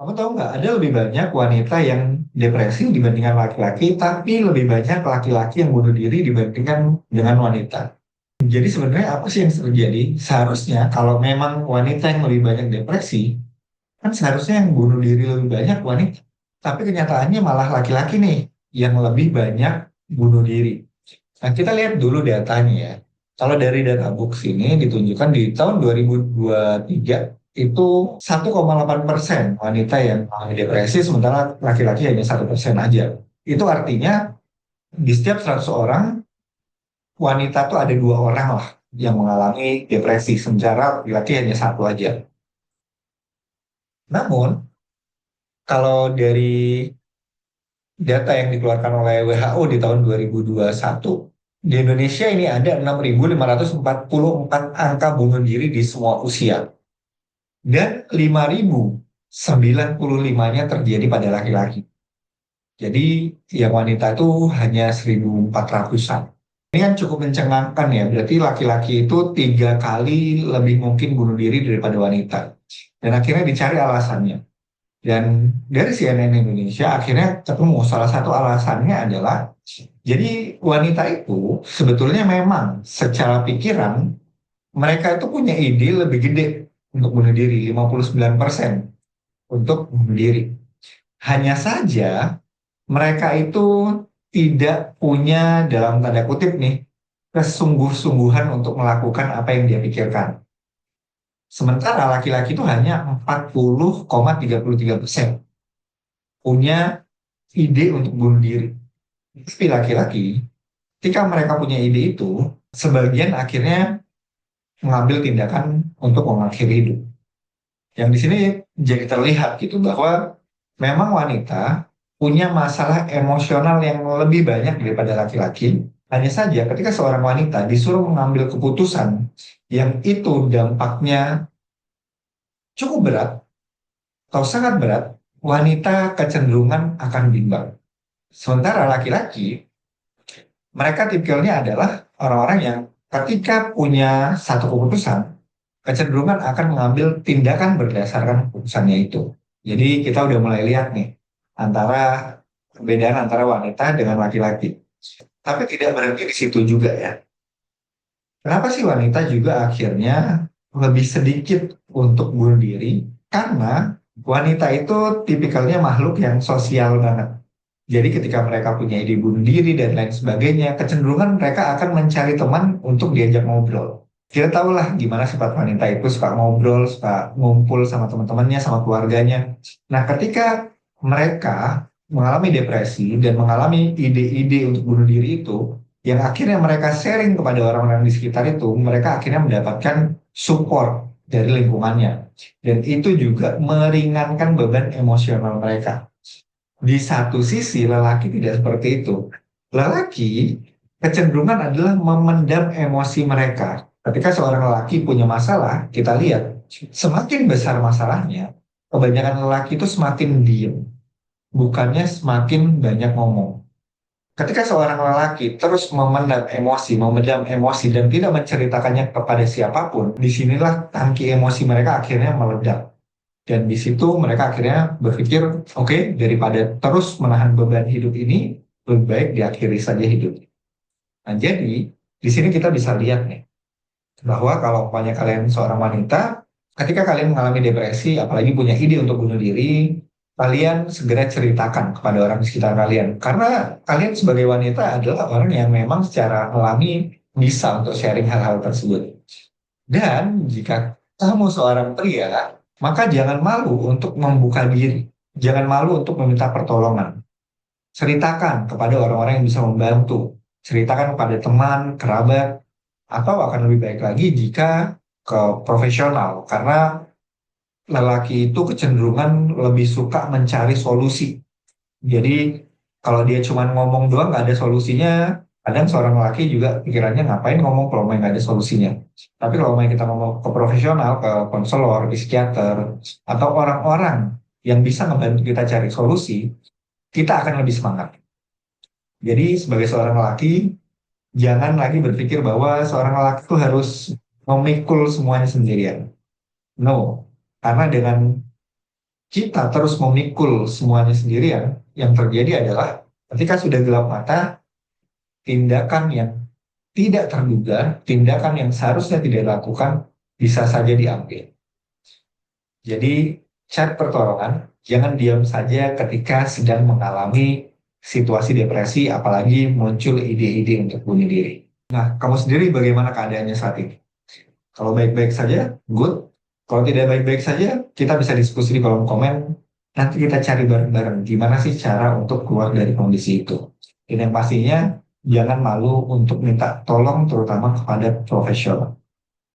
Kamu tahu nggak, ada lebih banyak wanita yang depresi dibandingkan laki-laki, tapi lebih banyak laki-laki yang bunuh diri dibandingkan dengan wanita. Jadi sebenarnya apa sih yang terjadi? Seharusnya kalau memang wanita yang lebih banyak depresi, kan seharusnya yang bunuh diri lebih banyak wanita. Tapi kenyataannya malah laki-laki nih yang lebih banyak bunuh diri. Nah, kita lihat dulu datanya ya. Kalau dari data Books ini ditunjukkan di tahun 2023 itu 1,8% wanita yang mengalami depresi, sementara laki-laki hanya 1% aja. Itu artinya di setiap 100 orang, wanita tuh ada 2 orang lah yang mengalami depresi, sementara laki-laki hanya satu aja. Namun, kalau dari data yang dikeluarkan oleh WHO di tahun 2021, di Indonesia ini ada 6.544 angka bunuh diri di semua usia. Dan 5.095-nya terjadi pada laki-laki. Jadi yang wanita itu hanya 1.400-an. Ini kan cukup mencengangkan ya, berarti laki-laki itu 3 kali lebih mungkin bunuh diri daripada wanita. Dan akhirnya dicari alasannya. Dan dari CNN Indonesia akhirnya ketemu salah satu alasannya adalah, jadi wanita itu sebetulnya memang secara pikiran mereka itu punya ide lebih gede untuk bunuh diri, 59% untuk bunuh diri. Hanya saja mereka itu tidak punya, dalam tanda kutip nih, kesungguh-sungguhan untuk melakukan apa yang dia pikirkan. Sementara laki-laki itu hanya 40,33% punya ide untuk bunuh diri. Tapi laki-laki, ketika mereka punya ide itu, sebagian akhirnya mengambil tindakan untuk mengakhiri hidup. Yang di sini jadi terlihat gitu bahwa memang wanita punya masalah emosional yang lebih banyak daripada laki-laki. Hanya saja ketika seorang wanita disuruh mengambil keputusan yang itu dampaknya cukup berat atau sangat berat, wanita kecenderungan akan bimbang. Sementara laki-laki, mereka tipikalnya adalah orang-orang yang ketika punya satu keputusan, kecenderungan akan mengambil tindakan berdasarkan keputusannya itu. Jadi kita udah mulai lihat nih antara perbedaan antara wanita dengan laki-laki. Tapi tidak berhenti di situ juga ya. Kenapa sih wanita juga akhirnya lebih sedikit untuk bunuh diri? Karena wanita itu tipikalnya makhluk yang sosial banget. Jadi ketika mereka punya ide bunuh diri dan lain sebagainya, kecenderungan mereka akan mencari teman untuk diajak ngobrol. Kita tahu lah gimana sifat wanita itu, suka ngobrol, suka ngumpul sama teman-temannya, sama keluarganya. Nah, ketika mereka mengalami depresi dan mengalami ide-ide untuk bunuh diri itu, yang akhirnya mereka sharing kepada orang-orang di sekitar itu, mereka akhirnya mendapatkan support dari lingkungannya. Dan itu juga meringankan beban emosional mereka. Di satu sisi, lelaki tidak seperti itu. Lelaki kecenderungan adalah memendam emosi mereka. Ketika seorang lelaki punya masalah, kita lihat semakin besar masalahnya, kebanyakan lelaki itu semakin diem, bukannya semakin banyak ngomong. Ketika seorang lelaki terus memendam emosi dan tidak menceritakannya kepada siapapun, disinilah tangki emosi mereka akhirnya meledak. Dan di situ mereka akhirnya berpikir, oke, daripada terus menahan beban hidup ini, lebih baik diakhiri saja hidup. Nah, jadi di sini kita bisa lihat nih, bahwa kalau umpamanya kalian seorang wanita, ketika kalian mengalami depresi, apalagi punya ide untuk bunuh diri, kalian segera ceritakan kepada orang di sekitar kalian. Karena kalian sebagai wanita adalah orang yang memang secara alami bisa untuk sharing hal-hal tersebut. Dan jika kamu seorang pria, maka jangan malu untuk membuka diri. Jangan malu untuk meminta pertolongan. Ceritakan kepada orang-orang yang bisa membantu. Ceritakan kepada teman, kerabat, atau akan lebih baik lagi jika ke profesional. Karena lelaki itu kecenderungan lebih suka mencari solusi. Jadi kalau dia cuma ngomong doang nggak ada solusinya, kadang seorang lelaki juga pikirannya ngapain ngomong kalau main nggak ada solusinya. Tapi kalau main kita ngomong ke profesional, ke konselor, psikiater, atau orang-orang yang bisa membantu kita cari solusi, kita akan lebih semangat. Jadi sebagai seorang lelaki, jangan lagi berpikir bahwa seorang lelaki itu harus memikul semuanya sendirian. No, karena dengan kita terus memikul semuanya sendirian, yang terjadi adalah ketika sudah gelap mata, tindakan yang tidak terduga, tindakan yang seharusnya tidak dilakukan bisa saja diambil. Jadi cari pertolongan, jangan diam saja ketika sedang mengalami situasi depresi, apalagi muncul ide-ide untuk bunuh diri. Nah, kamu sendiri bagaimana keadaannya saat ini? Kalau baik-baik saja, good. Kalau tidak baik-baik saja, kita bisa diskusi di kolom komen. Nanti kita cari bareng-bareng gimana sih cara untuk keluar dari kondisi itu. Dan yang pastinya, jangan malu untuk minta tolong terutama kepada profesional.